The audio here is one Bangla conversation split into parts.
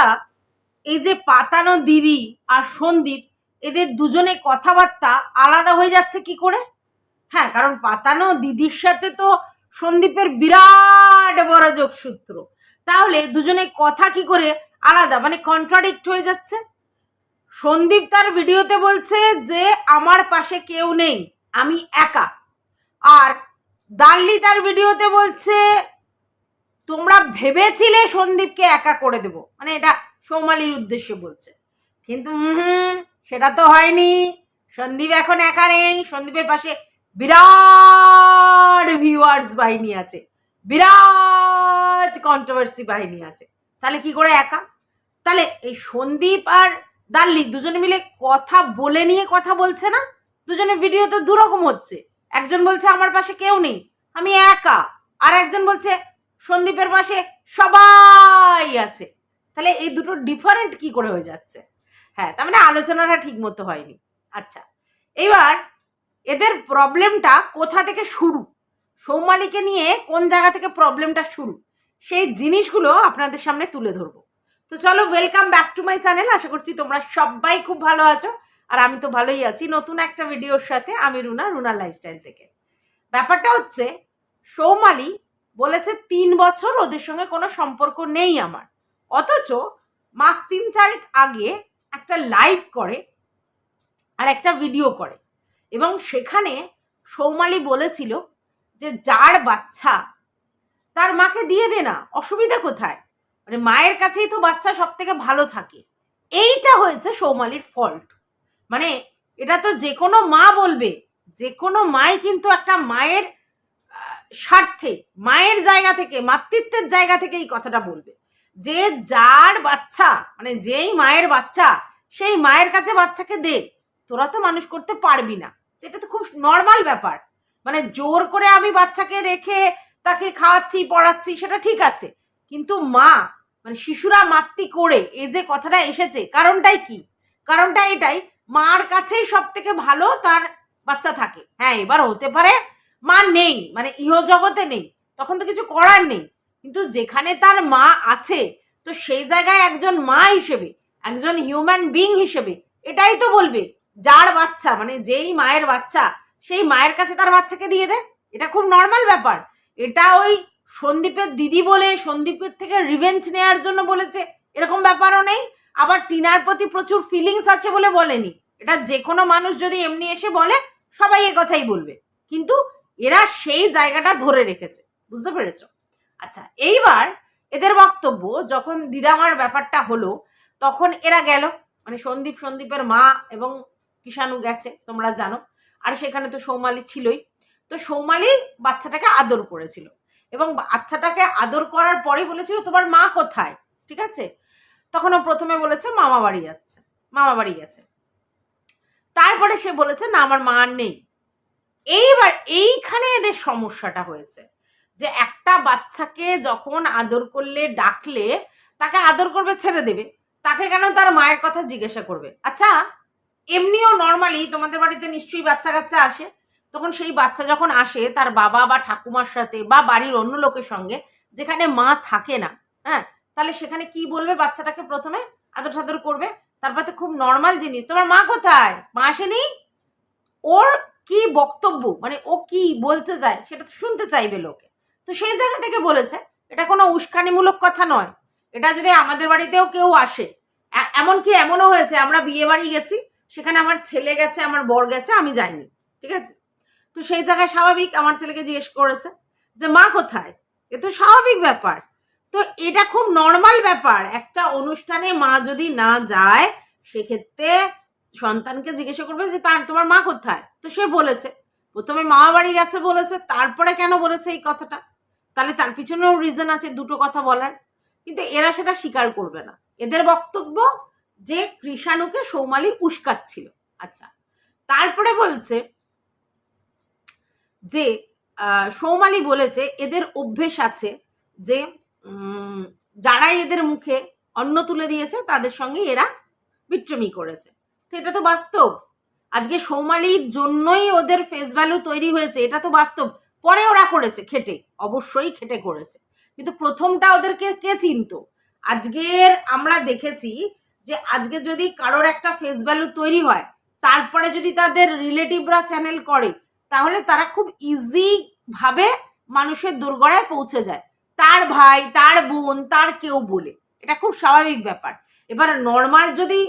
আচ্ছা, এই যে পাতানো দিদি আর সন্দীপ, এদের দুজনে কথাবার্তা আলাদা হয়ে যাচ্ছে কি করে? হ্যাঁ, কারণ পাতানো দিদির সাথে তো সন্দীপের বিরাট বড় যোগসূত্র, তাহলে দুজনে কথা কি করে আলাদা, মানে কন্ট্রাডিক্ট হয়ে যাচ্ছে। সন্দীপ তার ভিডিওতে বলছে যে আমার পাশে কেউ নেই, আমি একা। আর দাল্লি তার ভিডিওতে বলছে তোমরা ভেবেছিলে সন্দীপকে একা করে দেব, মানে এটা সৌমালির উদ্দেশ্যে বলছে। কিন্তু সেটা তো হয়নি। সন্দীপ এখন একা নেই, সন্দীপের পাশে বিরাট ভিউয়ার্স বাহিনী আছে, বিরাট কন্ট্রোভার্সি বাহিনী আছে। তাহলে কি করে একা? তাহলে এই সন্দীপ আর দাল্লি দুজনে মিলে কথা বলে নিয়ে কথা বলছে না? দুজনের ভিডিও তো দুরকম হচ্ছে। একজন বলছে আমার পাশে কেউ নেই, আমি একা, আর একজন বলছে সন্দীপের পাশে সবাই আছে। তাহলে এই দুটো ডিফারেন্ট কি করে হয়ে যাচ্ছে? হ্যাঁ, তার মানে আলোচনাটা ঠিক মতো হয়নি। আচ্ছা, এবার এদের প্রবলেমটা কোথা থেকে শুরু, সৌমালিকে নিয়ে কোন জায়গা থেকে প্রবলেমটা শুরু, সেই জিনিসগুলো আপনাদের সামনে তুলে ধরবো। তো চলো, welcome back to my channel. আশা করছি তোমরা সবাই খুব ভালো আছো, আর আমি তো ভালোই আছি নতুন একটা ভিডিওর সাথে। আমি রুনা লাইফস্টাইল থেকে। ব্যাপারটা হচ্ছে, সৌমালি বলেছে 3 বছর ওদের সঙ্গে কোনো সম্পর্ক নেই আমার, অথচ মাস 3-4 আগে একটা লাইভ করে আর একটা ভিডিও করে, এবং সেখানে সৌমালি বলেছিল যে যার বাচ্চা তার মাকে দিয়ে দে না, অসুবিধা কোথায়, মানে মায়ের কাছেই তো বাচ্চা সব থেকে ভালো থাকে। এইটা হয়েছে সৌমালির ফল্ট। মানে এটা তো যে কোনো মা বলবে, যে কোনো মাই কিন্তু একটা মায়ের স্বার্থে, মায়ের জায়গা থেকে, মাতৃত্বের জায়গা থেকে এই কথাটা বলবে যে যার বাচ্চা, মানে যেই মায়ের বাচ্চা সেই মায়ের কাছে বাচ্চাকে দে, তোরা তো মানুষ করতে পারবি না। এটা তো খুব নর্মাল ব্যাপার। মানে জোর করে আমি বাচ্চাকে রেখে তাকে খাওয়াচ্ছি পড়াচ্ছি সেটা ঠিক আছে, কিন্তু মা, মানে শিশুরা মাতৃ করে এই যে কথাটা এসেছে, কারণটাই কি? কারণটা এটাই, মার কাছেই সব থেকে ভালো তার বাচ্চা থাকে। হ্যাঁ, এবার হতে পারে মা নেই, মানে ইহজগতে নেই, তখন তো কিছু করার নেই, কিন্তু যেখানে তার মা আছে, তো সেই জায়গায় একজন মা হিসেবে, একজন হিউম্যান বিং হিসেবে এটাই তো বলবে যার বাচ্চা, মানে যেই মায়ের বাচ্চা সেই মায়ের কাছে তার বাচ্চাকে দিয়ে দে। এটা খুব নর্মাল ব্যাপার। এটা ওই সন্দীপের দিদি বলে সন্দীপের থেকে রিভেঞ্জ নেওয়ার জন্য বলেছে এরকম ব্যাপারও নেই, আবার টিনার প্রতি প্রচুর ফিলিংস আছে বলে বলেনি। এটা যে কোনো মানুষ যদি এমনি এসে বলে সবাই এ কথাই বলবে, কিন্তু এরা সেই জায়গাটা ধরে রেখেছে, বুঝতে পেরেছ? আচ্ছা, এইবার এদের বক্তব্য, যখন দিদামার ব্যাপারটা হলো তখন এরা গেল, মানে সন্দীপের মা এবং কিষাণু গেছে, তোমরা জানো। আর সেখানে তো সৌমালি ছিলই। তো সৌমালি বাচ্চাটাকে আদর করেছিল, এবং বাচ্চাটাকে আদর করার পরে বলেছিল তোমার মা কোথায়, ঠিক আছে? তখন ও প্রথমে বলেছে মামা বাড়ি গেছে। তারপরে সে বলেছে না, আমার মা নেই। এইবার এইখানে এদের সমস্যাটা হয়েছে যে একটা বাচ্চাকে যখন আদর করলে, ডাকলে, তাকে আদর করবে, ছেড়ে দেবে, তাকে কেন তার মায়ের কথা জিজ্ঞাসা করবে? আচ্ছা, এমনিও নর্মালি তোমাদের বাড়িতে নিশ্চয়ই বাচ্চা কাচ্চা আসে, তখন সেই বাচ্চা যখন আসে তার বাবা বা ঠাকুমার সাথে বা বাড়ির অন্য লোকের সঙ্গে, যেখানে মা থাকে না, হ্যাঁ, তাহলে সেখানে কি বলবে? বাচ্চাটাকে প্রথমে আদর সাদর করবে, তারপর তো খুব নর্মাল জিনিস, তোমার মা কোথায়, মা আসেনি। ওর কি বক্তব্য, মানে ও কি বলতে যায় সেটা তো শুনতে চাইবে লোকে। তো সেই জায়গা থেকে বলেছে, এটা কোনো উস্কানিমূলক কথা নয়। এটা যদি আমাদের বাড়িতেও কেউ আসে, এমনকি এমনও হয়েছে আমরা বিয়ে বাড়ি গেছি, সেখানে আমার ছেলে গেছে, আমার বর গেছে, আমি যাইনি, ঠিক আছে? তো সেই জায়গায় স্বাভাবিক আমার ছেলেকে জিজ্ঞেস করেছে যে মা কোথায়, এ তো স্বাভাবিক ব্যাপার। তো এটা খুব নর্মাল ব্যাপার। একটা অনুষ্ঠানে মা যদি না যায়, সেক্ষেত্রে সন্তানকে জিজ্ঞাসা করবে যে তোমার মা কোথায়। তো সে বলেছে, প্রথমে মামা বাড়ি গেছে বলেছে, তারপরে কেন বলেছে এই কথাটা, তাহলে তার পিছনেও রিজন আছে দুটো কথা বলার, কিন্তু এরা সেটা স্বীকার করবে না। এদের বক্তব্য যে কৃষাণুকে সৌমালি উস্কাচ্ছিল। আচ্ছা, তারপরে বলছে যে সৌমালি বলেছে এদের অভ্যেস আছে যে যারাই এদের মুখে অন্ন তুলে দিয়েছে তাদের সঙ্গে এরা বিট্রমি করেছে। তো এটা তো বাস্তব। আজকে সৌমালির জন্যই ওদের ফেস ভ্যালু তৈরি হয়েছে, এটা তো বাস্তব। পরে ওরা করেছে খেটে, অবশ্যই খেটে করেছে, কিন্তু প্রথমটা ওদেরকে কে চিনতো? আজকের আমরা দেখেছি যে আজকে যদি কারোর একটা ফেস ভ্যালু তৈরি হয়, তারপরে যদি তাদের রিলেটিভরা চ্যানেল করে, তাহলে তারা খুব ইজি ভাবে মানুষের দোরগোড়ায় পৌঁছে যায়, তার ভাই, তার বোন, তার কেউ বলে। এটা খুব স্বাভাবিক ব্যাপার। এবার নর্মাল যদি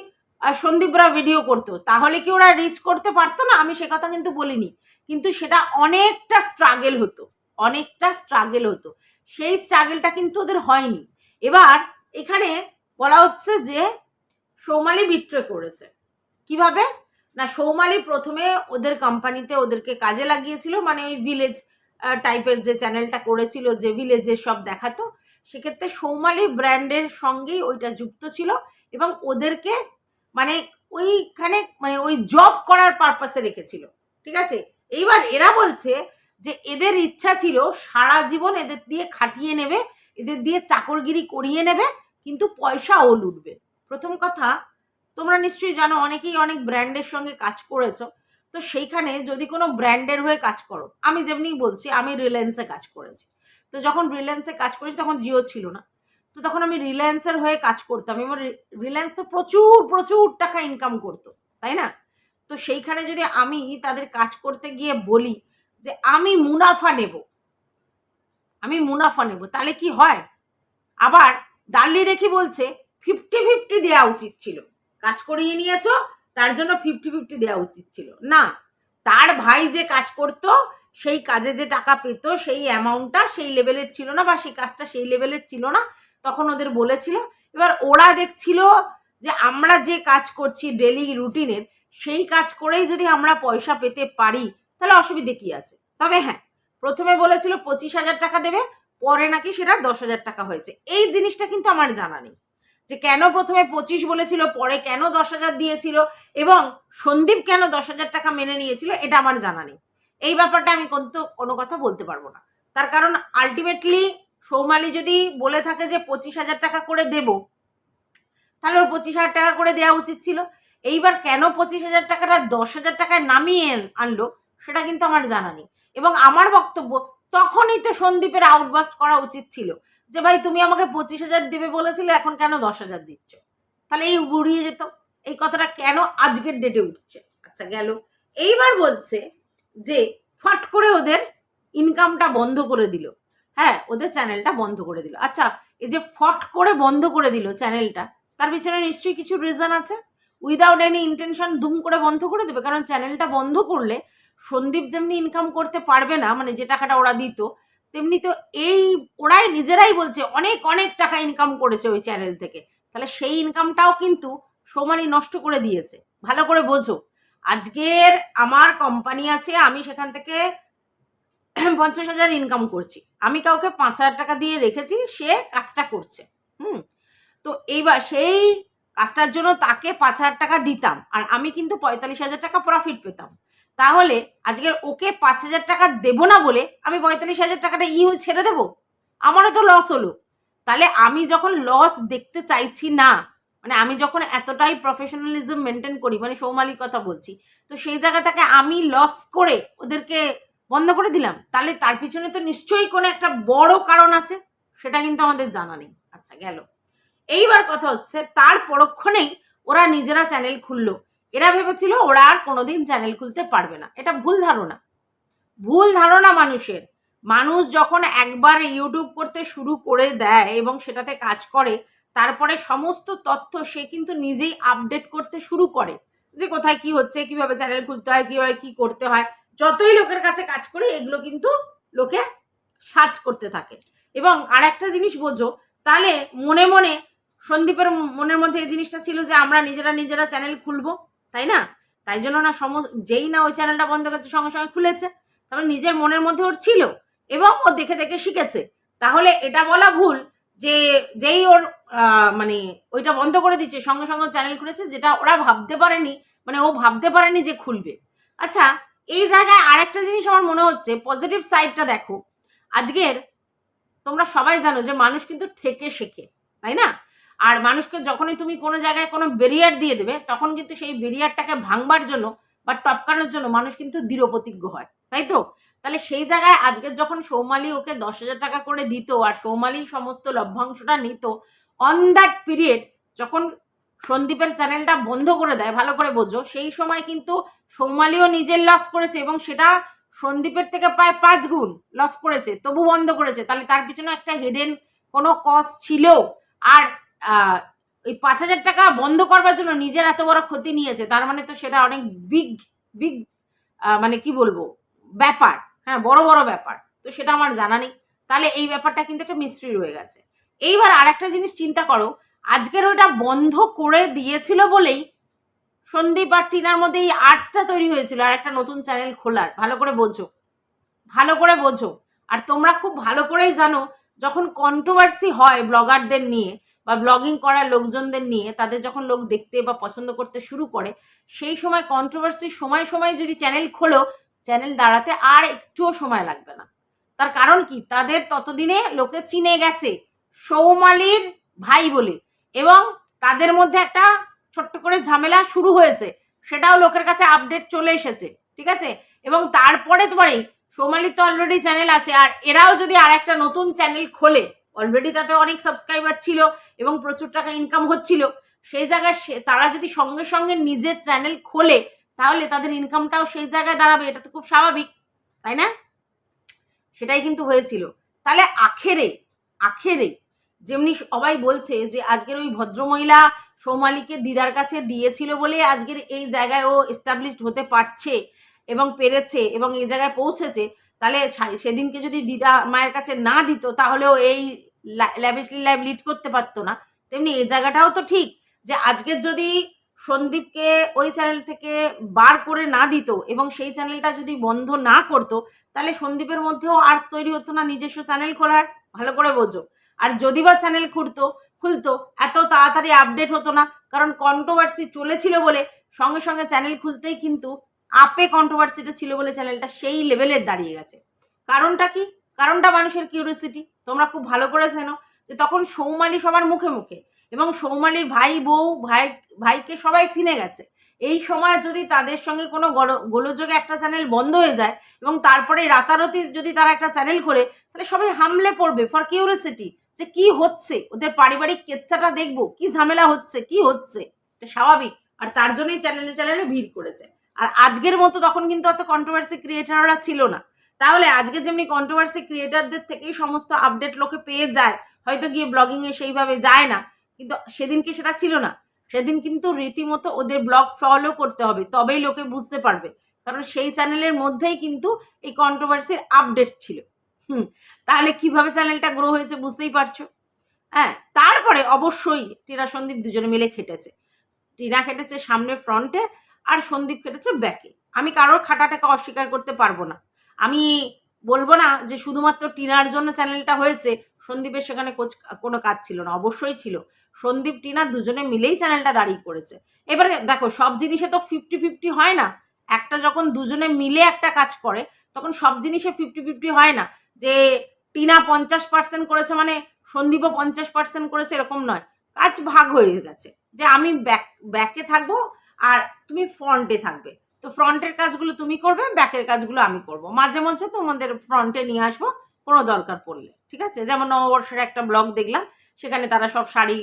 সন্দীপরা ভিডিও করতো, তাহলে কি ওরা রিচ করতে পারতো না? আমি সে কথা কিন্তু বলিনি, কিন্তু সেটা অনেকটা স্ট্রাগল হতো, অনেকটা স্ট্রাগল হতো। সেই স্ট্রাগলটা কিন্তু ওদের হয়নি। এবার এখানে বলা হচ্ছে যে সৌমালি বিট্রে করেছে। কিভাবে না, সৌমালি প্রথমে ওদের কোম্পানিতে ওদেরকে কাজে লাগিয়েছিল, মানে ওই ভিলেজ টাইপের যে চ্যানেলটা করেছিল, যে ভিলেজের সব দেখাতো, সেক্ষেত্রে সৌমালি ব্র্যান্ডের সঙ্গেই ওইটা যুক্ত ছিল এবং ওদেরকে মানে ওইখানে মানে ওই জব করার পারপাসে রেখেছিল, ঠিক আছে। এইবার এরা বলছে যে এদের ইচ্ছা ছিল সারা জীবন এদের দিয়ে খাটিয়ে নেবে, এদের দিয়ে চাকরগিরি করিয়ে নেবে, কিন্তু পয়সা ও লুটবে। প্রথম কথা, তোমরা নিশ্চয়ই জানো অনেকেই অনেক ব্র্যান্ডের সঙ্গে কাজ করেছো, তো সেইখানে যদি কোনো ব্র্যান্ডের হয়ে কাজ করো, আমি যেমনি বলছি, আমি রিলায়েন্সে কাজ করেছি, তো যখন রিলায়েন্সে কাজ করেছি তখন জিও ছিল না, তো তখন আমি রিলায়েন্সের হয়ে কাজ করতাম এবং রিলায়েন্স তো প্রচুর প্রচুর টাকা ইনকাম করতো, তাই না? তো সেইখানে যদি আমি তাদের কাজ করতে গিয়ে বলি যে আমি মুনাফা নেব, আমি মুনাফা নেব, তাহলে কি হয়? আবার ডাল্লি দেখি বলছে 50-50 দেওয়া উচিত ছিল, কাজ করিয়ে নিয়েছো তার জন্য 50-50 দেওয়া উচিত ছিল না। তার ভাই যে কাজ করতো সেই কাজে যে টাকা পেত সেই অ্যামাউন্টটা সেই লেভেলের ছিল না, বা সেই কাজটা সেই লেভেলের ছিল না, তখন ওদের বলেছিল। এবার ওরা দেখছিল যে আমরা যে কাজ করছি ডেলি রুটিনের, সেই কাজ করেই যদি আমরা পয়সা পেতে পারি তাহলে অসুবিধে কি আছে। তবে হ্যাঁ, প্রথমে বলেছিল 25,000 টাকা দেবে, পরে নাকি সেটা 10,000 টাকা হয়েছে। এই জিনিসটা কিন্তু আমার জানা নেই যে কেন প্রথমে 25 বলেছিল, পরে কেন 10,000 দিয়েছিল, এবং সন্দীপ কেন 10,000 টাকা মেনে নিয়েছিল, এটা আমার জানা নেই। এই ব্যাপারটা আমি কিন্তু কোনো কথা বলতে পারবো না, তার কারণ আলটিমেটলি সৌমালি যদি বলে থাকে যে 25,000 টাকা করে দেব, তাহলে ওর 25,000 টাকা করে দেওয়া উচিত ছিল। এইবার কেন 25,000 টাকাটা 10,000 টাকায় নামিয়ে আনলো সেটা কিন্তু আমার জানা নেই। এবং আমার বক্তব্য, তখনই তো সন্দীপের আউটবাস্ট করা উচিত ছিল যে ভাই তুমি আমাকে 25,000 দেবে বলেছিলে, এখন কেন 10,000 দিচ্ছ, তাহলে এই উড়িয়ে যেত। এই কথাটা কেন আজকের ডেটে উঠছে? আচ্ছা গেল। এইবার বলছে যে ফট করে ওদের ইনকামটা বন্ধ করে দিল, হ্যাঁ ওদের চ্যানেলটা বন্ধ করে দিল। আচ্ছা, এই যে ফট করে বন্ধ করে দিল চ্যানেলটা, তার পিছনে নিশ্চয়ই কিছু রিজন আছে। উইদাউট এনি ইন্টেনশন দুম করে বন্ধ করে দেবে? কারণ চ্যানেলটা বন্ধ করলে সন্দীপ যেমনি ইনকাম করতে পারবে না, মানে যে টাকাটা ওরা দিত, তেমনি তো এই ওরাই নিজেরাই বলছে অনেক অনেক টাকা ইনকাম করেছে ওই চ্যানেল থেকে, তাহলে সেই ইনকামটাও কিন্তু সৌমালি নষ্ট করে দিয়েছে। ভালো করে বোঝো, আজকের আমার কোম্পানি আছে, আমি সেখান থেকে 50,000 ইনকাম করছি, আমি কাউকে 5,000 টাকা দিয়ে রেখেছি, সে কাজটা করছে। তো এইবার সেই কাজটার জন্য তাকে 5,000 টাকা দিতাম, আর আমি কিন্তু 45,000 টাকা প্রফিট পেতাম। তাহলে আজকের ওকে 5,000 টাকা দেবো না বলে আমি 45,000 টাকাটা ছেড়ে দেবো? আমারও তো লস হলো। তাহলে আমি যখন লস দেখতে চাইছি না, মানে আমি যখন এতটাই প্রফেশনালিজম মেনটেন করি, মানে সৌমালির কথা বলছি, তো সেই জায়গা থেকে আমি লস করে ওদেরকে বন্ধ করে দিলাম, তাহলে তার পিছনে তো নিশ্চয়ই কোনো একটা বড় কারণ আছে, সেটা কিন্তু আমাদের জানা নেই। আচ্ছা গেল। এইবার কথা হচ্ছে তার পরক্ষণেই ওরা নিজেরা চ্যানেল খুললো। এরা ভেবেছিল ওরা আর কোনোদিন চ্যানেল খুলতে পারবে না। এটা ভুল ধারণা, ভুল ধারণা মানুষের। মানুষ যখন একবার ইউটিউব করতে শুরু করে দেয় এবং সেটাতে কাজ করে, তারপরে সমস্ত তথ্য সে কিন্তু নিজেই আপডেট করতে শুরু করে, যে কোথায় কি হচ্ছে, কিভাবে চ্যানেল খুলতে হয়, কিভাবে কি করতে হয়। যতই লোকের কাছে কাজ করে এগুলো কিন্তু লোকে সার্চ করতে থাকে। এবং আর একটা জিনিস বোঝো, তাহলে মনে মনে সন্দীপের মনের মধ্যে এই জিনিসটা ছিল যে আমরা নিজেরা নিজেরা চ্যানেল খুলবো, তাই না? তাই জন্য না যেই না ওই চ্যানেলটা বন্ধ করছে সঙ্গে সঙ্গে খুলেছে, তারপরে নিজের মনের মধ্যে ওর ছিল এবং ও দেখে দেখে শিখেছে। তাহলে এটা বলা ভুল যে যেই ওর মানে ওইটা বন্ধ করে দিচ্ছে সঙ্গে সঙ্গে চ্যানেল খুলেছে, যেটা ওরা ভাবতে পারেনি, মানে ও ভাবতে পারেনি যে খুলবে। আচ্ছা, এই জায়গায় আরেকটা জিনিস আমার মনে হচ্ছে, পজিটিভ সাইডটা দেখো। আজকের তোমরা সবাই জানো যে মানুষ কিন্তু ঠেকে শেখে, তাই না? আর মানুষকে যখনই তুমি কোনো জায়গায় কোনো ব্যারিয়ার দিয়ে দেবে, তখন কিন্তু সেই ব্যারিয়ারটাকে ভাঙবার জন্য বা টপকানোর জন্য মানুষ কিন্তু দৃঢ়প্রতিজ্ঞ হয়, তাই তো? তাহলে সেই জায়গায় আজকে যখন সৌমালি ওকে 10,000 টাকা করে দিত আর সৌমালি সমস্ত লভ্যাংশটা নিত, অন দ্যাট পিরিয়ড যখন সন্দীপের চ্যানেলটা বন্ধ করে দেয়, ভালো করে বোঝো, সেই সময় কিন্তু সৌমালিও নিজের লস করেছে এবং সেটা সন্দীপের থেকে প্রায় 5 গুণ লস করেছে, তবু বন্ধ করেছে। তাহলে তার পিছনে একটা হিডেন কোনো কস্ট ছিল। আর ওই 5,000 টাকা বন্ধ করবার জন্য নিজের এত বড় ক্ষতি নিয়েছে, তার মানে তো সেটা অনেক বিগ মানে কি বলবো ব্যাপার, হ্যাঁ বড় বড় ব্যাপার। তো সেটা আমার জানা নেই। তাহলে এই ব্যাপারটা কিন্তু একটা মিস্ট্রি রয়ে গেছে। এইবার আর একটা জিনিস চিন্তা করো, আজকের ওইটা বন্ধ করে দিয়েছিল বলেই সন্দীপ আর টিনার মধ্যে এই আর্টসটা তৈরি হয়েছিল আর একটা নতুন চ্যানেল খোলার। ভালো করে বোঝো, ভালো করে বোঝো। আর তোমরা খুব ভালো করেই জানো, যখন কন্ট্রোভার্সি হয় ব্লগারদের নিয়ে বা ব্লগিং করার লোকজনদের নিয়ে, তাদের যখন লোক দেখতে বা পছন্দ করতে শুরু করে, সেই সময় কন্ট্রোভার্সির সময় সময় যদি চ্যানেল খোলো, চ্যানেল দাঁড়াতে আর একটুও সময় লাগবে না। তার কারণ কি, তাদের ততদিনে লোকে চিনে গেছে সৌমালির ভাই বলে, এবং তাদের মধ্যে একটা ছোট্ট করে ঝামেলা শুরু হয়েছে, সেটাও লোকের কাছে আপডেট চলে এসেছে, ঠিক আছে। এবং তারপরে তোমারই সৌমালির তো অলরেডি চ্যানেল আছে, আর এরাও যদি আর একটা নতুন চ্যানেল খোলে, অলরেডি তাতে অনেক সাবস্ক্রাইবার ছিল এবং প্রচুর টাকা ইনকাম হচ্ছিল, সেই জায়গায় তারা যদি সঙ্গে সঙ্গে নিজের চ্যানেল খোলে, তাহলে তাদের ইনকামটাও সেই জায়গায় দাঁড়াবে। এটা তো খুব স্বাভাবিক, তাই না? সেটাই কিন্তু হয়েছিল। তাহলে আখেরে যেমনি সবাই বলছে যে আজকের ওই ভদ্রমহিলা সৌমালিকে দিদার কাছে দিয়েছিল বলে আজকের এই জায়গায় ও এস্টাবলিশড হতে পারছে এবং পেরেছে এবং এই জায়গায় পৌঁছেছে, তাহলে সেদিনকে যদি দিদা মায়ের কাছে না দিত, তাহলেও এই ল্যাভিশলি লাইফ লিড করতে পারতো না। তেমনি এই জায়গাটাও তো ঠিক, যে আজকের যদি সন্দীপকে ওই চ্যানেল থেকে বার করে না দিত এবং সেই চ্যানেলটা যদি বন্ধ না করতো, তাহলে সন্দীপের মধ্যেও আর্টস তৈরি হতো না নিজস্ব চ্যানেল খোলার। ভালো করে বোঝো। আর যদি বা চ্যানেল খুলতো এত তাড়াতাড়ি আপডেট হতো না, কারণ কন্ট্রোভার্সি চলেছিল বলে সঙ্গে সঙ্গে চ্যানেল খুলতেই কিন্তু আপে কন্ট্রোভার্সিটা ছিল বলে চ্যানেলটা সেই লেভেলের দাঁড়িয়ে গেছে। কারণটা কি? কারণটা মানুষের কিউরিওসিটি। তোমরা খুব ভালো করে জানো যে তখন সৌমালি সবার মুখে মুখে, এবং সৌমালির ভাই বউ ভাইকে সবাই চিনে গেছে। এই সময় যদি তাদের সঙ্গে কোনো গোলযোগে একটা চ্যানেল বন্ধ হয়ে যায় এবং তারপরে রাতারাতি যদি তারা একটা চ্যানেল খোলে, তাহলে সবাই হামলে পড়বে ফর কিউরিওসিটি, যে কি হচ্ছে, ওদের পারিবারিক কেচ্চাটা দেখবো, কি ঝামেলা হচ্ছে, কি হচ্ছে। এটা স্বাভাবিক। আর তার জন্যই চ্যানেলে ভিড় করেছে। আর আজকের মতো তখন কিন্তু অত কন্ট্রোভার্সি ক্রিয়েটাররা ছিল না। তাহলে আজকে যেমনি কন্ট্রোভার্সি ক্রিয়েটারদের থেকেই সমস্ত আপডেট লোকে পেয়ে যায়, হয়তো গিয়ে ব্লগিংয়ে সেইভাবে যায় না, কিন্তু সেদিনকে সেটা ছিল না। সেদিন কিন্তু রীতিমতো ওদের ব্লগ ফলো করতে হবে, তবেই লোকে বুঝতে পারবে, কারণ সেই চ্যানেলের মধ্যেই কিন্তু এই কন্ট্রোভার্সির আপডেট ছিল। তাহলে কিভাবে চ্যানেলটা গ্রো হয়েছে বুঝতেই পারছো। হ্যাঁ, তারপরে অবশ্যই টিনা সন্দীপ দুজনে মিলে খেটেছে। টিনা খেটেছে সামনে ফ্রন্টে, আর সন্দীপ খেটেছে ব্যাকে। আমি কারোর খাটাটাকে অস্বীকার করতে পারবো না। আমি বলবো না যে শুধুমাত্র টিনার জন্য চ্যানেলটা হয়েছে, সন্দীপের সেখানে কোনো কাজ ছিল না, অবশ্যই ছিল। সন্দীপ টিনা দুজনে মিলেই চ্যানেলটা দাঁড়িয়ে করেছে। এবারে দেখো, সব জিনিসে তো 50-50 হয় না। একটা যখন দুজনে মিলে একটা কাজ করে, তখন সব জিনিসে 50-50 হয় না, যে টিনা 50% করেছে মানে সন্দীপও 50% করেছে, এরকম নয়। কাজ ভাগ হয়ে গেছে, যে আমি ব্যাকে থাকবো আর তুমি ফ্রন্টে থাকবে। তো ফ্রন্টের কাজগুলো তুমি করবে, ব্যাকের কাজগুলো আমি করব। মাঝে মধ্যে তোমাদের ফ্রন্টে নিয়ে আসবো কোনো দরকার পড়লে, ঠিক আছে। যেমন নববর্ষের একটা ব্লগ দেখলাম, সেখানে তারা সব শাড়ি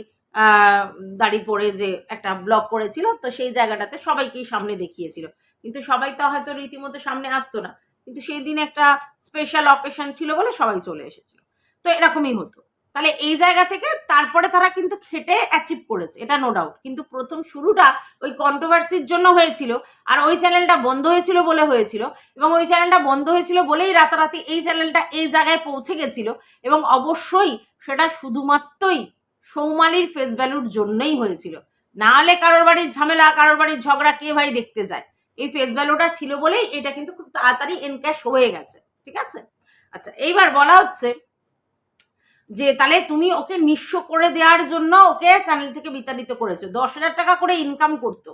দাড়ি পরে যে একটা ব্লগ করেছিল, তো সেই জায়গাটাতে সবাইকেই সামনে দেখিয়েছিল। কিন্তু সবাই তো হয়তো রীতিমতো সামনে আসতো না, কিন্তু সেই দিন একটা স্পেশাল অকেশন ছিল বলে সবাই চলে এসেছিল। তো এরকমই হতো। তাহলে এই জায়গা থেকে তারপরে তারা কিন্তু খেটে অ্যাচিভ করেছে, এটা নো ডাউট। কিন্তু প্রথম শুরুটা ওই কন্ট্রোভার্সির জন্য হয়েছিল, আর ওই চ্যানেলটা বন্ধ হয়েছিল বলে হয়েছিল, এবং ওই চ্যানেলটা বন্ধ হয়েছিল বলেই রাতারাতি এই চ্যানেলটা এই জায়গায় পৌঁছে গেছিল। এবং অবশ্যই সেটা শুধুমাত্রই সৌমালির ফেস ভ্যালুর জন্যই হয়েছিল, না হলে কারোর বাড়ির ঝামেলা, কারোর বাড়ির ঝগড়া কে ভাই দেখতে যায়? এই ফেস ভ্যালুটা ছিল বলেই এটা কিন্তু খুব তাড়াতাড়ি এনক্যাশ হয়ে গেছে, ঠিক আছে। আচ্ছা, এইবার বলা হচ্ছে যে তাহলে তুমি ওকে নিঃস্ব করে দেওয়ার জন্য ওকে চ্যানেল থেকে বিতাড়িত করেছো। 10,000 টাকা করে ইনকাম করতো,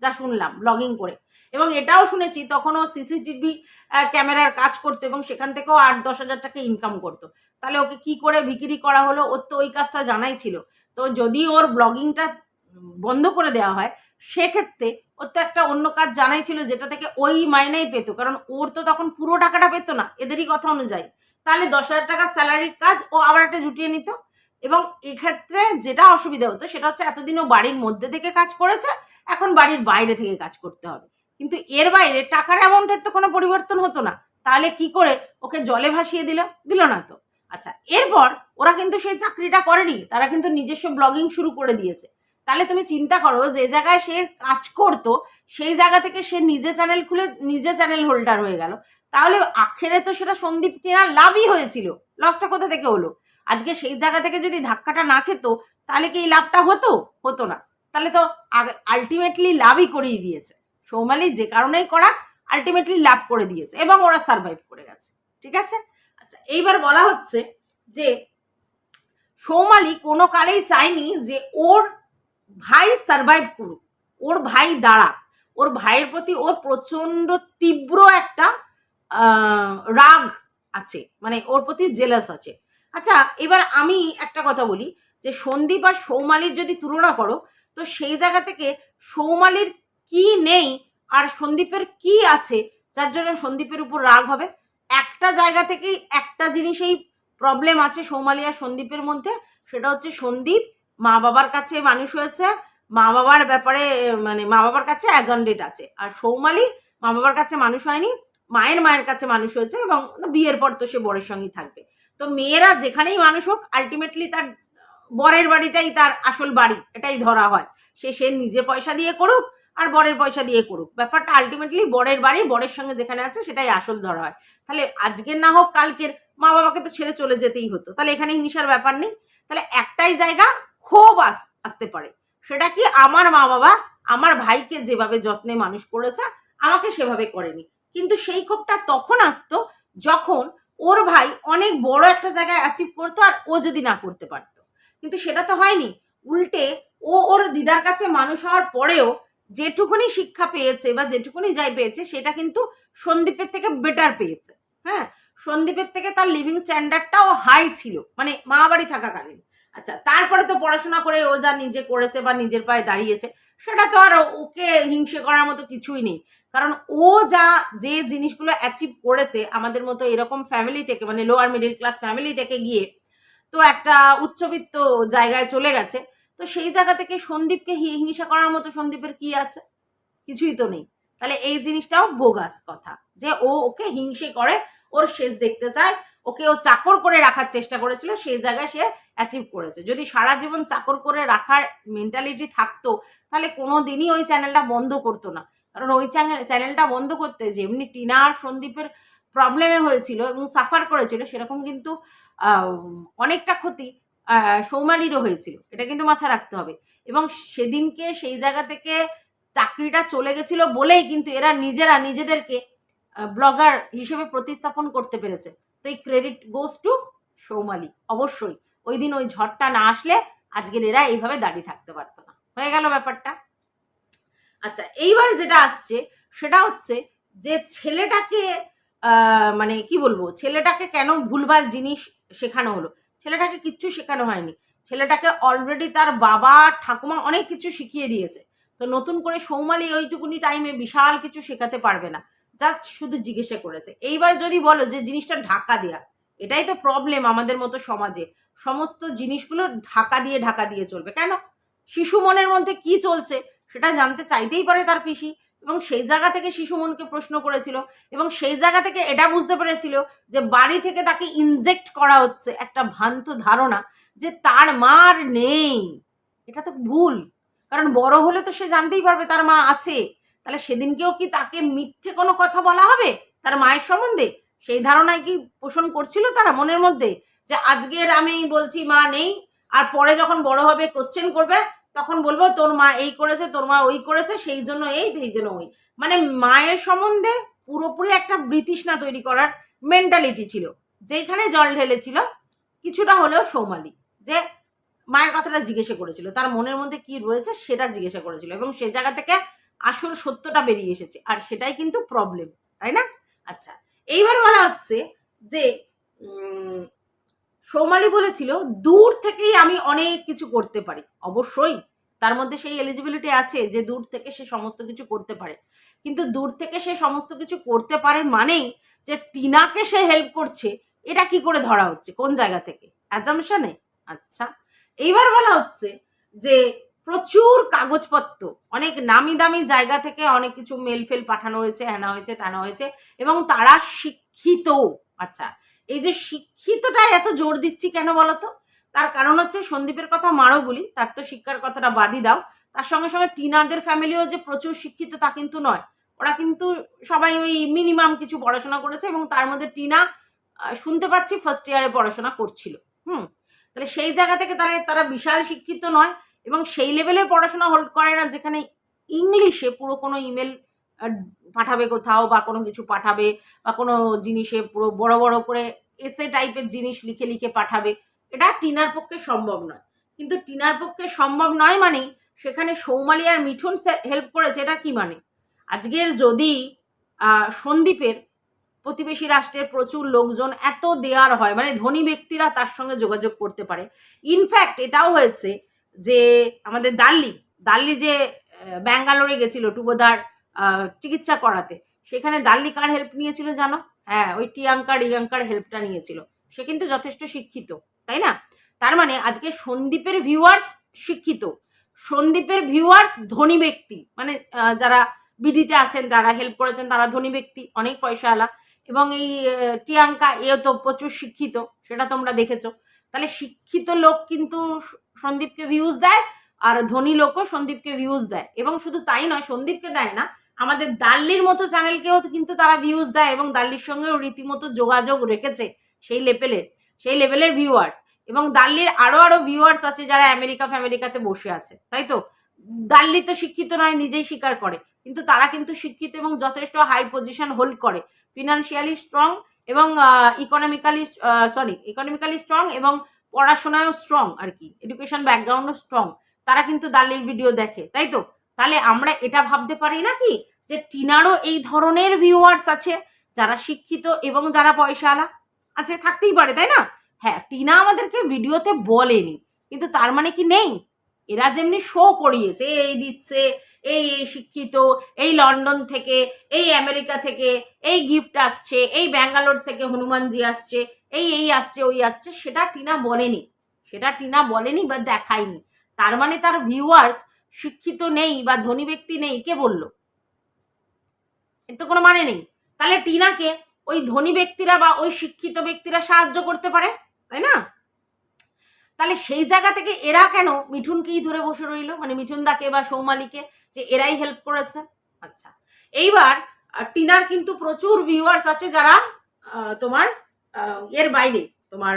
যা শুনলাম ব্লগিং করে। এবং এটাও শুনেছি তখন ও সিসিটিভি ক্যামেরার কাজ করতো এবং সেখান থেকেও 8-10,000 টাকা ইনকাম করতো। তাহলে ওকে কি করে বিক্রি করা হলো? ওর তো ওই কাজটা জানাই ছিল। তো যদি ওর ব্লগিংটা বন্ধ করে দেওয়া হয়, সেক্ষেত্রে ওর তো একটা অন্য কাজ জানাই ছিল, যেটা থেকে ওই মাইনেই পেতো, কারণ ওর তো তখন পুরো টাকাটা পেতো না এদেরই কথা অনুযায়ী। তাহলে 10,000 টাকা স্যালারির কাজ ও আবার একটা জুটিয়ে নিত। এবং এক্ষেত্রে যেটা অসুবিধা হতো সেটা হচ্ছে এতদিনও বাড়ির মধ্যে থেকে কাজ করেছে, এখন বাড়ির বাইরে থেকে কাজ করতে হবে, কিন্তু এর বাইরে টাকার অ্যামাউন্টের তো কোনো পরিবর্তন হতো না। তাহলে কি করে ওকে জলে ভাসিয়ে দিল না তো। আচ্ছা, এরপর ওরা কিন্তু সেই চাকরিটা করেনি, তারা কিন্তু নিজস্ব ব্লগিং শুরু করে দিয়েছে। তাহলে তুমি চিন্তা করো, যে জায়গায় সে কাজ করতো সেই জায়গা থেকে সে নিজে চ্যানেল খুলে নিজে চ্যানেল হোল্ডার হয়ে গেল। তাহলে আখেরে তো সেটা সন্দীপ টিনার লাভই হয়েছিল, লসটা কোথা থেকে হলো? আজকে সেই জায়গা থেকে যদি ধাক্কাটা না খেত তাহলে কি এই লাভটা হতো না। তাহলে তো আলটিমেটলি লাভই করিয়ে দিয়েছে সৌমালি, যে কারণেই করাক আলটিমেটলি লাভ করে দিয়েছে এবং ওরা সার্ভাইভ করে গেছে। ঠিক আছে। আচ্ছা, এইবার বলা হচ্ছে যে সৌমালি কোনো কালেই চায়নি যে ওর ভাই সার্ভাইভ করুক, ওর ভাই দাঁড়াক। ওর ভাইয়ের প্রতি ওর প্রচন্ড তীব্র একটা রাগ আছে, মানে ওর প্রতি জেলাস আছে। আচ্ছা, এবার আমি একটা কথা বলি যে সন্দীপ আর সৌমালির যদি তুলনা করো, তো সেই জায়গা থেকে সৌমালির কি নেই আর সন্দীপের কি আছে যার জন্য সন্দীপের উপর রাগ হবে? একটা জায়গা থেকেই একটা জিনিসেই প্রবলেম আছে সৌমালি আর সন্দীপের মধ্যে, সেটা হচ্ছে সন্দীপ মা বাবার কাছে মানুষ হয়েছে, মা বাবার ব্যাপারে মানে মা বাবার কাছে অ্যাজেন্ডেড আছে, আর সৌমালি মা বাবার কাছে মানুষ হয়নি, মায়ের কাছে মানুষ হয়েছে এবং বিয়ের পর তো সে বরের সঙ্গেই থাকবে। তো মেয়েরা যেখানেই মানুষ হোক আলটিমেটলি তার বরের বাড়িটাই তার আসল বাড়ি, এটাই ধরা হয়। সে নিজে পয়সা দিয়ে করুক আর বরের পয়সা দিয়ে করুক, ব্যাপারটা আলটিমেটলি বরের বাড়ি, বরের সঙ্গে যেখানে আছে সেটাই আসল ধরা হয়। তাহলে আজকের না হোক কালকের মা বাবাকে তো ছেড়ে চলে যেতেই হতো, তাহলে এখানে হিংসার ব্যাপার নেই। তাহলে একটাই জায়গা ক্ষোভ আসতে পারে, সেটা কি আমার মা বাবা আমার ভাইকে যেভাবে যত্নে মানুষ করেছে আমাকে সেভাবে করেনি। কিন্তু সেই ক্ষোভটা তখন আসতো যখন ওর ভাই অনেক বড় একটা জায়গায় অ্যাচিভ করতো আর ও যদি না করতে পারতো, কিন্তু সেটা তো হয়নি। উল্টে ও ওর দিদার কাছে মানুষ হওয়ার পরেও যেটুকুনি শিক্ষা পেয়েছে বা যেটুকুনি যাই পেয়েছে সেটা কিন্তু সন্দীপের থেকে বেটার পেয়েছে। হ্যাঁ, সন্দীপের থেকে তার লিভিং স্ট্যান্ডার্ডটাও হাই ছিল, মানে মা বাড়ি থাকাকালীন। আচ্ছা, তারপরে তো পড়াশোনা করে ও যা নিজে করেছে বা নিজের পায়ে দাঁড়িয়েছে, সেটা তো আর ওকে হিংসে করার মতো কিছুই নেই। কারণ ও যে জিনিসগুলো অ্যাচিভ করেছে আমাদের মতো এরকম ফ্যামিলি থেকে, মানে লোয়ার মিডিল ক্লাস ফ্যামিলি থেকে গিয়ে তো একটা উচ্চবিত্ত জায়গায় চলে গেছে, তো সেই জায়গা থেকে সন্দীপকে হিংসা করার মতো সন্দীপের কি আছে? কিছুই তো নেই। তাহলে এই জিনিসটাও বোগাস কথা যে ও ওকে হিংসে করে, ওর শেষ দেখতে চায়, ওকে ও চাকর করে রাখার চেষ্টা করেছিল, সেই জায়গায় সে অ্যাচিভ করেছে। যদি সারা জীবন চাকর করে রাখার মেন্টালিটি থাকতো তাহলে কোনো দিনই ওই চ্যানেলটা বন্ধ করতো না। কারণ ওই চ্যানেলটা বন্ধ করতে যেমনি টিনা আর সন্দীপের প্রবলেমে হয়েছিল এবং সাফার করেছিল, সেরকম কিন্তু অনেকটা ক্ষতি সৌমালিরও হয়েছিল, এটা কিন্তু মাথায় রাখতে হবে। এবং সেদিনকে সেই জায়গা থেকে চাকরিটা চলে গেছিল বলেই কিন্তু এরা নিজেদেরকে ব্লগার হিসেবে প্রতিস্থাপন করতে পেরেছে। তো এই ক্রেডিট গোস টু সৌমালি। অবশ্যই ওই দিন ওই ঝড়টা না আসলে আজকের এরা এইভাবে দাঁড়িয়ে থাকতে পারতো না। হয়ে গেল ব্যাপারটা। আচ্ছা, এইবার যেটা আসছে সেটা হচ্ছে যে ছেলেটাকে মানে কি বলবো, ছেলেটাকে কেন ভুলভাল জিনিস শেখানো হলো? ছেলেটাকে কিচ্ছু শেখানো হয়নি, ছেলেটাকে অলরেডি তার বাবা ঠাকুমা অনেক কিছু শিখিয়ে দিয়েছে। তো নতুন করে সৌমালি ওইটুকুনি টাইমে বিশাল কিছু শেখাতে পারবে না, জাস্ট শুধু জিজ্ঞাসা করেছে। এইবার যদি বলো যে জিনিসটা ঢাকা দেয়া, এটাই তো প্রবলেম আমাদের মতো সমাজে, সমস্ত জিনিসগুলো ঢাকা দিয়ে চলবে কেন? শিশু মনের মধ্যে কি চলছে সেটা জানতে চাইতেই পারে তার পিসি, এবং সেই জায়গা থেকে শিশু মনকে প্রশ্ন করেছিল এবং সেই জায়গা থেকে এটা বুঝতে পেরেছিল যে বাড়ি থেকে তাকে ইনজেক্ট করা হচ্ছে একটা ভ্রান্ত ধারণা যে তার মা আর নেই। এটা তো ভুল, কারণ বড় হলে তো সে জানতেই পারবে তার মা আছে। তাহলে সেদিনকেও কি তাকে মিথ্যে কোনো কথা বলা হবে তার মায়ের সম্বন্ধে? সেই ধারণায় কি পোষণ করছিল তারা মনের মধ্যে যে আজকের আমি বলছি মা নেই, আর পরে যখন বড় হবে কোশ্চেন করবে তখন বলবো তোর মা এই করেছে, তোর মা ওই করেছে, সেই জন্য ওই। মানে মায়ের সম্বন্ধে পুরোপুরি একটা বৃতৃষ্ণা তৈরি করার মেন্টালিটি ছিল, যেখানে জল ঢেলেছিল কিছুটা হলেও সৌমালি, যে মায়ের কথাটা জিজ্ঞাসা করেছিল, তার মনের মধ্যে কি রয়েছে সেটা জিজ্ঞাসা করেছিল এবং সে জায়গা থেকে আসল সত্যটা বেরিয়ে এসেছে, আর সেটাই কিন্তু প্রবলেম, তাই না? আচ্ছা, এইবার বলা হচ্ছে যে সৌমালি বলেছিল দূর থেকেই আমি অনেক কিছু করতে পারি। অবশ্যই তার মধ্যে সেই এলিজিবিলিটি আছে যে দূর থেকে সে সমস্ত কিছু করতে পারে, কিন্তু দূর থেকে সে সমস্ত কিছু করতে পারে মানেই যে টিনাকে সে হেল্প করছে, এটা কি করে ধরা হচ্ছে, কোন জায়গা থেকে? অ্যাজাম্পশনে। আচ্ছা, এইবার বলা হচ্ছে যে প্রচুর কাগজপত্র অনেক নামি দামি জায়গা থেকে অনেক কিছু মেল ফেল পাঠানো হয়েছে, হ্যানা হয়েছে, তানা হয়েছে, এবং তারা শিক্ষিত। আচ্ছা, এই যে শিক্ষিতটা এত জোর দিচ্ছি কেন বলতো? তার কারণ হচ্ছে সন্দীপের কথা মারো বলি, তার তো শিক্ষার কথাটা বাদই দাও, তার সঙ্গে সঙ্গে টিনাদের ফ্যামিলিও যে প্রচুর শিক্ষিত তা কিন্তু নয়। ওরা কিন্তু সবাই ওই মিনিমাম কিছু পড়াশোনা করেছে, এবং তার মধ্যে টিনা শুনতে পাচ্ছি ফার্স্ট ইয়ারে পড়াশোনা করছিল। তাহলে সেই জায়গা থেকে তারা বিশাল শিক্ষিত নয়, এবং সেই লেভেলের পড়াশোনা হোল্ড করে না যেখানে ইংলিশে পুরো কোনো ইমেল পাঠাবে কোথাও, বা কোনো কিছু পাঠাবে, বা কোনো জিনিসে পুরো বড় বড় করে এসে টাইপের জিনিস লিখে লিখে পাঠাবে। এটা টিনার পক্ষে সম্ভব নয়। কিন্তু টিনার পক্ষে সম্ভব নয় মানেই সেখানে সৌমালি আর মিঠুন হেল্প করেছে, এটা কি মানে? আজকের যদি সন্দীপের প্রতিবেশী রাষ্ট্রের প্রচুর লোকজন এত দেয়ার হয়, মানে ধনী ব্যক্তিরা তার সঙ্গে যোগাযোগ করতে পারে। ইনফ্যাক্ট এটাও হয়েছে যে আমাদের দাল্লি যে ব্যাঙ্গালোরে গেছিল টুবোদার চিকিৎসা করাতে, সেখানে দাল্লি কার হেল্প নিয়েছিল জানো? হ্যাঁ, ওই রিয়াঙ্কার হেল্পটা নিয়েছিল। সে কিন্তু যথেষ্ট শিক্ষিত, তাই না? তার মানে আজকে সন্দীপের ভিউয়ার্স শিক্ষিত, সন্দীপের ভিউয়ার্স ধনী ব্যক্তি, মানে যারা বিডিতে আছেন, যারা হেল্প করেছেন তারা ধনী ব্যক্তি, অনেক পয়সাওয়ালা। এবং এই টিয়াঙ্কা এও তো প্রচুর শিক্ষিত, সেটা তোমরা দেখেছো। তাহলে শিক্ষিত লোক কিন্তু সন্দীপকে ভিউজ দেয়, আর ধনী লোকও সন্দীপকে ভিউজ দেয়। এবং শুধু তাই নয়, সন্দীপকে দেয় না, আমাদের দাল্লির মতো চ্যানেলকেও কিন্তু তারা ভিউজ দেয়, এবং দাল্লির সঙ্গেও রীতিমতো যোগাযোগ রেখেছে সেই লেভেলের ভিউয়ার্স। এবং দাল্লির আরো ভিউয়ার্স আছে যারা আমেরিকাতে বসে আছে, তাই তো? দাল্লি তো শিক্ষিত নয়, নিজেই স্বীকার করে, কিন্তু তারা কিন্তু শিক্ষিত এবং যথেষ্ট হাই পজিশন হোল্ড করে, ফিনান্সিয়ালি স্ট্রং, এবং ইকোনমিক্যালি স্ট্রং, এবং পড়াশোনায়ও স্ট্রং, আর কি এডুকেশন ব্যাকগ্রাউন্ডও স্ট্রং। তারা কিন্তু দাল্লির ভিডিও দেখে, তাই তো? তাহলে আমরা এটা ভাবতে পারি নাকি যে টিনারও এই ধরনের ভিউয়ার্স আছে যারা শিক্ষিত এবং যারা পয়সাওয়ালা আছে? থাকতেই পারে, তাই না? হ্যাঁ, টিনা আমাদেরকে ভিডিওতে বলেনি, কিন্তু তার মানে কি নেই? এরা যেমনি শো করিয়েছে, এই দিচ্ছে, এই শিক্ষিত, এই লন্ডন থেকে, এই আমেরিকা থেকে এই গিফট আসছে, এই ব্যাঙ্গালোর থেকে হনুমানজি আসছে, এই আসছে, ওই আসছে, সেটা টিনা বলেনি বা দেখায়নি। তার মানে তার ভিউয়ার্স শিক্ষিত নেই বা ধনী ব্যক্তি নেই, কে বললো? এর তো কোনো মানে নেই। তাহলে টিনাকে ওই ধনী ব্যক্তিরা বা ওই শিক্ষিত ব্যক্তিরা সাহায্য করতে পারে, তাই না? তাহলে সেই জায়গা থেকে এরা কেন মিঠুনকেই ধরে বসে রইল, মানে মিঠুন দাকে বা সৌমালিকে, যে এরাই হেল্প করেছে? আচ্ছা, এইবার টিনার কিন্তু প্রচুর ভিউয়ার্স আছে যারা তোমার এর বাইরে, তোমার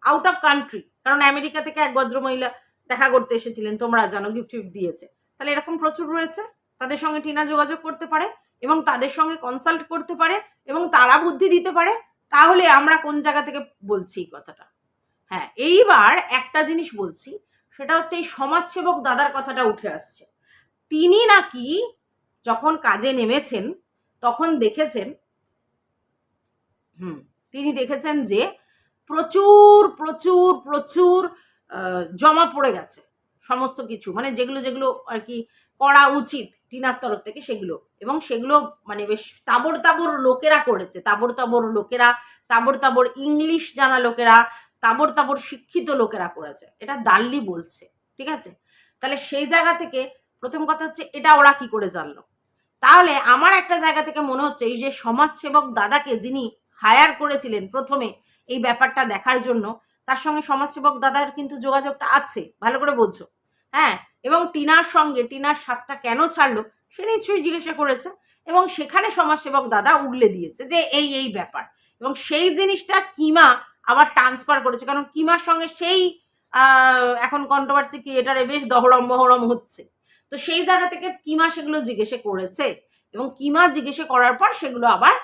আউট অফ কান্ট্রি। কারণ আমেরিকা থেকে এক ভদ্রমহিলা দেখা করতে এসেছিলেন, তোমরা জানো, গিফট দিয়েছে। তাহলে এরকম প্রচুর রয়েছে, তাদের সঙ্গে টিনা যোগাযোগ করতে পারে এবং তাদের সঙ্গে কনসাল্ট করতে পারে এবং তারা বুদ্ধি দিতে পারে। তাহলে আমরা কোন জায়গা থেকে বলছি এই কথাটা? হ্যাঁ, এইবার একটা জিনিস বলছি, সেটা হচ্ছে এই সমাজসেবক দাদার কথাটা উঠে আসছে। তিনি নাকি যখন কাজে নেমেছেন তখন দেখেছেন, তিনি দেখেছেন যে প্রচুর প্রচুর প্রচুর জমা পড়ে গেছে সমস্ত কিছু, মানে যেগুলো যেগুলো আর কি করা উচিত টিনার তরফ থেকে সেগুলো, এবং সেগুলো মানে বেশ তাবড় লোকেরা করেছে, তাবড় ইংলিশ জানা লোকেরা, তাবড় শিক্ষিত লোকেরা করেছে, এটা দাল্লি বলছে, ঠিক আছে? তাহলে সেই জায়গা থেকে প্রথম কথা হচ্ছে এটা ওরা কি করে জানলো? তাহলে আমার একটা জায়গা থেকে মনে হচ্ছে এই যে সমাজসেবক দাদাকে যিনি হায়ার করেছিলেন প্রথমে এই ব্যাপারটা দেখার জন্য, তার সঙ্গে সমাজসেবক দাদার কিন্তু যোগাযোগটা আছে, ভালো করে বলছো। হ্যাঁ, এবং টিনার সঙ্গে টিনার সাথটা কেন ছাড়লো সে নিশ্চয়ই জিজ্ঞাসা করেছে, এবং সেখানে সমাজসেবক দাদা উগলে দিয়েছে যে এই ব্যাপার, এবং সেই জিনিসটা কিমা আবার ট্রান্সফার করেছে, কারণ কিমার সঙ্গে সেই এখন কন্ট্রোভার্সি ক্রিয়েটারে বেশ দহরম হচ্ছে। তো সেই জায়গা থেকে কিমা সেগুলো জিজ্ঞেসে করেছে, এবং কিমা জিজ্ঞেসে করার পর সেগুলো আবার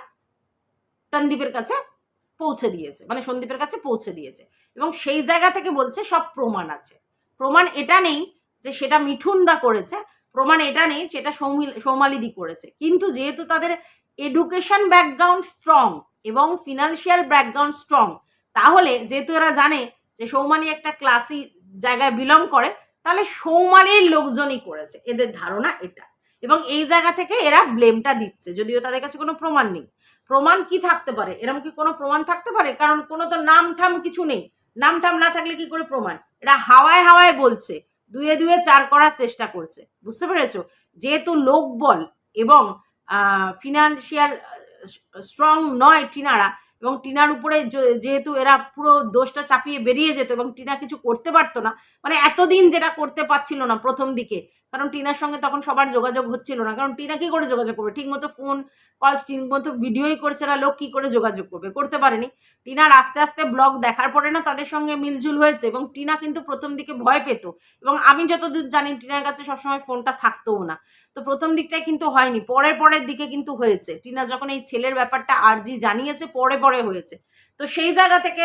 সন্দীপের কাছে পৌঁছে দিয়েছে, মানে সন্দীপের কাছে পৌঁছে দিয়েছে, এবং সেই জায়গা থেকে বলছে সব প্রমাণ আছে। প্রমাণ এটা নেই যে সেটা মিঠুন দা করেছে, প্রমাণ এটা নেই সেটা সৌমালিদি করেছে, কিন্তু যেহেতু তাদের এডুকেশন ব্যাকগ্রাউন্ড স্ট্রং এবং ফিনান্সিয়াল ব্যাকগ্রাউন্ড স্ট্রং, তাহলে যেহেতু এরা জানে যে সৌমালি একটা ক্লাসি জায়গায় বিলং করে, তাহলে সৌমালির লোকজনই করেছে, এদের ধারণা এটা, এবং এই জায়গা থেকে এরা ব্লেমটা দিচ্ছে, যদিও তাদের কাছে কোনো প্রমাণ নেই। প্রমাণ কি থাকতে পারে? এরকম কি কোনো প্রমাণ থাকতে পারে? কারণ কোনো তো নাম ঠাম কিছু নেই, নাম টাম না থাকলে কি করে প্রমাণ? এরা হাওয়ায় হাওয়ায় বলছে, দুয়ে দুয়ে চার করার চেষ্টা করছে, বুঝতে পেরেছো? যেহেতু লোকবল এবং ফিনান্সিয়াল স্ট্রং নয় টিনারা, এবং টিনার উপরে যেহেতু এরা পুরো দোষটা চাপিয়ে বেরিয়ে যেত এবং টিনা কিছু করতে পারতো না, মানে এতদিন যেটা করতে পারছিল না প্রথম দিকে, কারণ টিনার সঙ্গে তখন সবার যোগাযোগ হচ্ছিল না, কারণ টিনা কি করে যোগাযোগ করবে? ঠিক মতো ফোন কল, ঠিক মতো ভিডিওই করছে না, লোক কি করে যোগাযোগ করবে? করতে পারেনি। টিনার আস্তে আস্তে ব্লগ দেখার পরে না তাদের সঙ্গে মিলঝুল হয়েছে, এবং টিনা কিন্তু প্রথম দিকে ভয় পেত, এবং আমি যতদূর জানি টিনার কাছে সবসময় ফোনটা থাকতোও না। তো প্রথম দিকটাই কিন্তু হয়নি, পরের দিকে কিন্তু হয়েছে। টিনা যখন এই ছেলের ব্যাপারটা আরজি জানিয়েছে, পরে হয়েছে। তো সেই জায়গা থেকে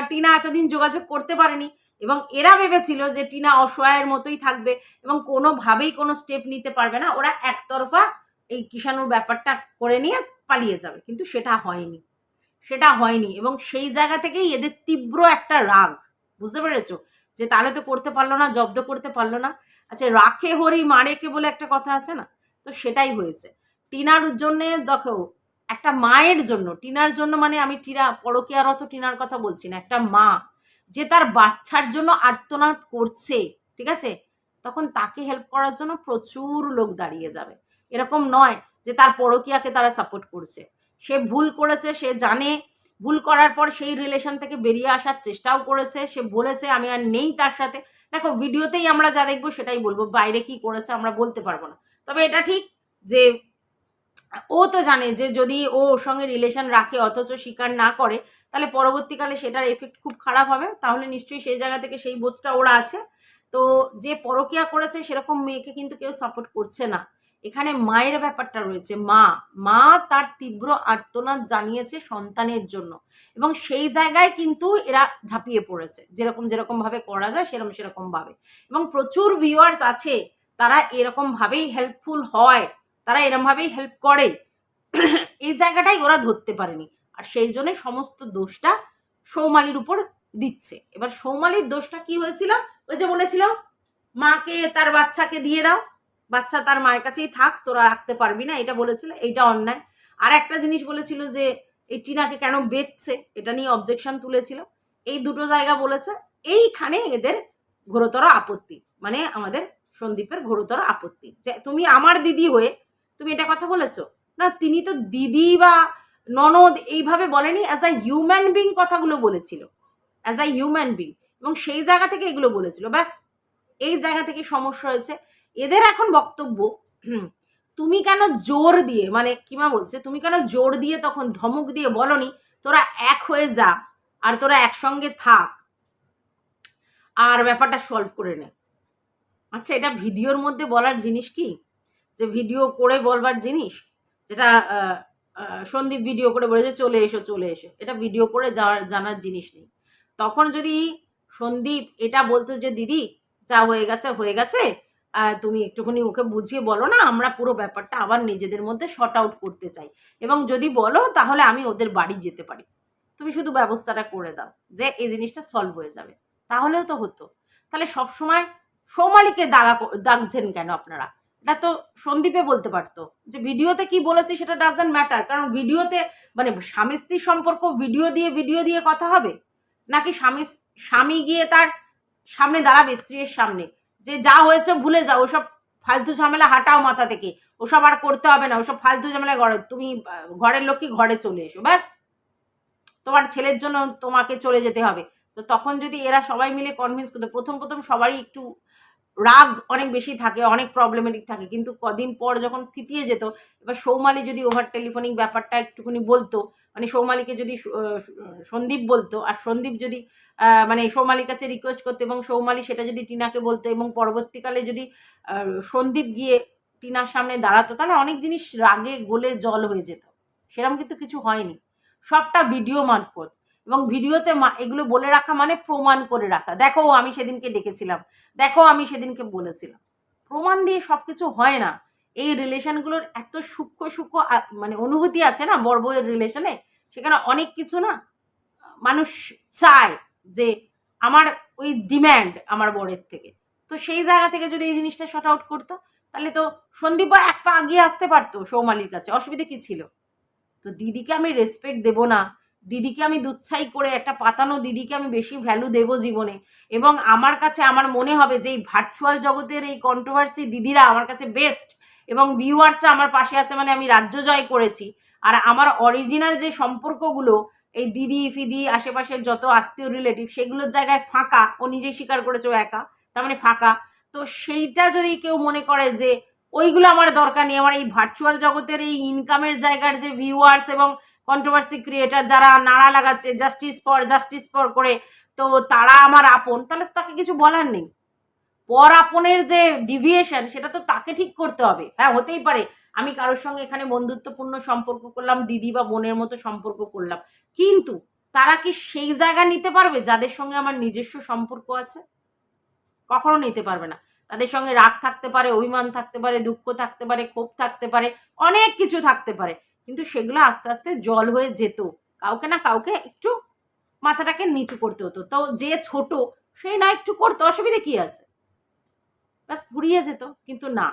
টিনা এতদিন যোগাযোগ করতে পারেনি, এবং এরা ভেবেছিল যে টিনা অসহায়ের মতোই থাকবে এবং কোনোভাবেই কোনো স্টেপ নিতে পারবে না, ওরা একতরফা এই কিষাণুর ব্যাপারটা করে নিয়ে পালিয়ে যাবে, কিন্তু সেটা হয়নি। এবং সেই জায়গা থেকেই এদের তীব্র একটা রাগ, বুঝতে পেরেছো? যে তাহলে তো করতে পারলো না, জব্দ করতে পারলো না। আচ্ছা, রাখে হরি মারেকে বলে একটা কথা আছে না, তো সেটাই হয়েছে টিনার জন্য। দেখো, একটা মায়ের জন্য, টিনার জন্য, মানে আমি পরকীয়ারত টিনার কথা বলছি না, একটা মা যে তার বাচ্চার জন্য আর্তনাদ করছে, ঠিক আছে, তখন তাকে হেল্প করার জন্য প্রচুর লোক দাঁড়িয়ে যাবে। এরকম নয় যে তার পরকীয়াকে তারা সাপোর্ট করছে। সে ভুল করেছে, সে জানে, ভুল করার পর সেই রিলেশন থেকে বেরিয়ে আসার চেষ্টাও করেছে, সে বলেছে আমি আর নেই তার সাথে। দেখো, ভিডিওতেই আমরা যা দেখবো সেটাই বলবো, বাইরে কি করেছে আমরা বলতে পারবো না। তবে এটা ঠিক যে ও তো জানে যে যদি ও ওর সঙ্গে রিলেশন রাখে অথচ স্বীকার না করে, তাহলে পরবর্তীকালে সেটার এফেক্ট খুব খারাপ হবে। তাহলে নিশ্চয়ই সেই জায়গা থেকে সেই বোধটা ওরা আছে। তো যে পরকীয়া করেছে সেরকম মেয়েকে কিন্তু কেউ সাপোর্ট করছে না। এখানে মায়ের ব্যাপারটা রয়েছে। মা তার তীব্র আর্তনাদ জানিয়েছে সন্তানের জন্য, এবং সেই জায়গায় কিন্তু এরা ঝাঁপিয়ে পড়েছে, যেরকম ভাবে করা যায় সেরকম ভাবে। এবং প্রচুর ভিউয়ার্স আছে, তারা এরকম ভাবেই হেল্পফুল হয়, তারা এরমভাবেই হেল্প করে। এই জায়গাটাই ওরা ধরতে পারেনি, আর সেই জন্য সমস্ত দোষটা সৌমালির উপর দিচ্ছে। এবার সৌমালির দোষটা কি হয়েছিল? ওই যে বলেছিল মাকে তার বাচ্চাকে দিয়ে দাও, বাচ্চা তার মায়ের কাছেই থাক, তোরা রাখতে পারবি না, এটা বলেছিল, এইটা অন্যায়। আর একটা জিনিস বলেছিল যে এই টিনাকে কেন বেচছে, এটা নিয়ে অবজেকশন তুলেছিল। এই দুটো জায়গা বলেছে। এইখানে এদের ঘোরতর আপত্তি, মানে আমাদের সন্দীপের ঘোরতর আপত্তি, যে তুমি আমার দিদি হয়ে তুমি এটা কথা বলেছো না। তিনি তো দিদি বা ননদ এইভাবে বলেনি, অ্যাজ আ হিউম্যান বিং কথাগুলো বলেছিল, অ্যাজ আ হিউম্যান বিং, এবং সেই জায়গা থেকে এগুলো বলেছিল। ব্যাস, এই জায়গা থেকে সমস্যা হয়েছে এদের। এখন বক্তব্য, তুমি কেন জোর দিয়ে, মানে কিমা বলছে তুমি কেন জোর দিয়ে তখন ধমক দিয়ে বলনি তোরা এক হয়ে যা, আর তোরা একসঙ্গে থাক, আর ব্যাপারটা সলভ করে নে। আচ্ছা, এটা ভিডিওর মধ্যে বলার জিনিস কি? যে ভিডিও করে বলবার জিনিস? যেটা সন্দীপ ভিডিও করে বলেছে চলে এসো, এটা ভিডিও করে জানার জিনিস নেই। তখন যদি সন্দীপ এটা বলতো যে দিদি যা হয়ে গেছে, তুমি একটুখানি ওকে বুঝিয়ে বলো না, আমরা পুরো ব্যাপারটা আবার নিজেদের মধ্যে শর্ট আউট করতে চাই, এবং যদি বলো তাহলে আমি ওদের বাড়ি যেতে পারি, তুমি শুধু ব্যবস্থাটা করে দাও যে এই জিনিসটা সলভ হয়ে যাবে, তাহলেও তো হতো। তাহলে সবসময় সৌমালিকে দাগছেন কেন আপনারা? এটা তো সন্দীপে বলতে পারতো যে ভিডিওতে কি বলেছে সেটা ডাজন্ট ম্যাটার, কারণ ভিডিওতে মানে স্বামী স্ত্রীর সম্পর্ক ভিডিও দিয়ে কথা হবে, নাকি স্বামী গিয়ে তার সামনে দাঁড়াবে স্ত্রীর সামনে যে যা হয়েছে ভুলে যাও, ওসব ফালতু ঝামেলা হাঁটাও মাথা থেকে, ওসব আর করতে হবে না, ওসব ফালতু ঝামেলা তুমি ঘরের লোকই ঘরে চলে এসো, ব্যাস তোমার ছেলের জন্য তোমাকে চলে যেতে হবে। তো তখন যদি এরা সবাই মিলে কনভিন্স করতো, প্রথম সবারই একটু রাগ অনেক বেশি থাকে, অনেক প্রবলেমেটিক থাকে, কিন্তু কদিন পর যখন থিতিয়ে যেত, এবার সৌমালি যদি ওভার টেলিফোনিক ব্যাপারটা একটুখানি বলতো, মানে সৌমালিকে যদি সন্দীপ বলতো, আর সন্দীপ যদি মানে সৌমালির কাছে রিকোয়েস্ট করতো, এবং সৌমালি সেটা যদি টিনাকে বলতো, এবং পরবর্তীকালে যদি সন্দীপ গিয়ে টিনার সামনে দাঁড়াতো, তাহলে অনেক জিনিস রাগে গলে জল হয়ে যেত। সেরকম কিন্তু কিছু হয়নি, সবটা ভিডিও মারফত, এবং ভিডিওতে এগুলো বলে রাখা মানে প্রমাণ করে রাখা, দেখো আমি সেদিনকে ডেকেছিলাম, দেখো আমি সেদিনকে বলেছিলাম। প্রমাণ দিয়ে সব কিছু হয় না। এই রিলেশনগুলোর এত সূক্ষ্ম মানে অনুভূতি আছে না বর বউয়ের রিলেশনে, সেখানে অনেক কিছু না মানুষ চায় যে আমার ওই ডিম্যান্ড আমার বরের থেকে। তো সেই জায়গা থেকে যদি এই জিনিসটা শর্ট আউট করতো, তাহলে তো সন্দীপ এক পা এগিয়ে আসতে পারতো সৌমালির কাছে, অসুবিধে কি ছিল? তো দিদিকে আমি রেসপেক্ট দেবো না, দিদিকে আমি দুচ্ছাই করে একটা পাতানো দিদিকে আমি বেশি ভ্যালু দেবো জীবনে, এবং আমার কাছে আমার মনে হবে যে এই ভার্চুয়াল জগতের এই কন্ট্রোভার্সি দিদিরা আমার কাছে বেস্ট, এবং ভিউয়ার্সরা আমার পাশে আছে মানে আমি রাজ্য জয় করেছি। আর আমার অরিজিনাল যে সম্পর্কগুলো এই দিদি ফিদি আশেপাশের যত আত্মীয় রিলেটিভ সেগুলোর জায়গায় ফাঁকা, ও নিজেই স্বীকার করেছে ও একা, তার মানে ফাঁকা। তো সেইটা যদি কেউ মনে করে যে ওইগুলো আমার দরকার নেই, আমার এই ভার্চুয়াল জগতের এই ইনকামের জায়গার যে ভিউয়ার্স এবং কন্ট্রোভার্সি ক্রিয়েটার যারা নাড়া লাগাচ্ছে জাস্টিস ফর করে, তো তারা আমার আপন, তাহলে তাকে কিছু বলার নেই। পর আপনের যে ডিভিয়েশন সেটা তো তাকে ঠিক করতে হবে। হ্যাঁ, হতেই পারে আমি কারোর সঙ্গে এখানে বন্ধুত্বপূর্ণ সম্পর্ক করলাম, দিদি বা বোনের মতো সম্পর্ক করলাম, কিন্তু তারা কি সেই জায়গা নিতে পারবে যাদের সঙ্গে আমার নিজস্ব সম্পর্ক আছে? কখনো নিতে পারবে না। তাদের সঙ্গে রাগ থাকতে পারে, অভিমান থাকতে পারে, দুঃখ থাকতে পারে, ক্ষোভ থাকতে পারে, অনেক কিছু থাকতে পারে, কিন্তু সেগুলো আস্তে আস্তে জল হয়ে যেত। কাউকে না কাউকে একটু মাথাটাকে নিচু করতে হতো। তো যে ছোট সেই না একটু করতো, অসুবিধে কি আছে, ব্যাস ফুরিয়ে যেত। কিন্তু না,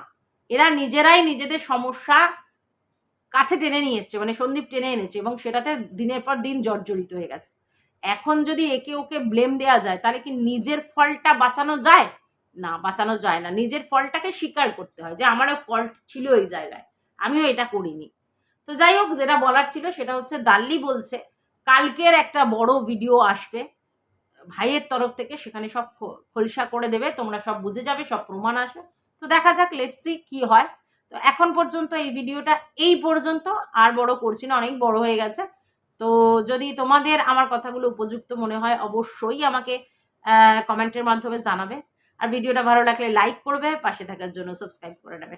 এরা নিজেরাই নিজেদের সমস্যা কাছে টেনে নিয়ে এসছে, মানে সন্দীপ টেনে এনেছে, এবং সেটাতে দিনের পর দিন জর্জরিত হয়ে গেছে। এখন যদি একে ওকে ব্লেম দেওয়া যায় তাহলে কি নিজের ফলটা বাঁচানো যায়? না, বাঁচানো যায় না। নিজের ফলটাকে স্বীকার করতে হয় যে আমারও ফল্ট ছিল এই জায়গায়, আমিও এটা করিনি। তো যাই হোক, যেটা বলার ছিল সেটা হচ্ছে, দাল্লি বলছে কালকের একটা বড় ভিডিও আসবে ভাইয়ের তরফ থেকে, সেখানে সব খোলসা করে দেবে, তোমরা সব বুঝে যাবে, সব প্রমাণ আসবে। তো দেখা যাক, লেটস সি কি হয়। তো এখন পর্যন্ত এই ভিডিওটা এই পর্যন্ত, আর বড় করছি না, অনেক বড় হয়ে গেছে। তো যদি তোমাদের আমার কথাগুলো উপযুক্ত মনে হয় অবশ্যই আমাকে কমেন্টের মাধ্যমে জানাবে, আর ভিডিওটা ভালো লাগলে লাইক করবে, পাশে থাকার জন্য সাবস্ক্রাইব করে নেবে।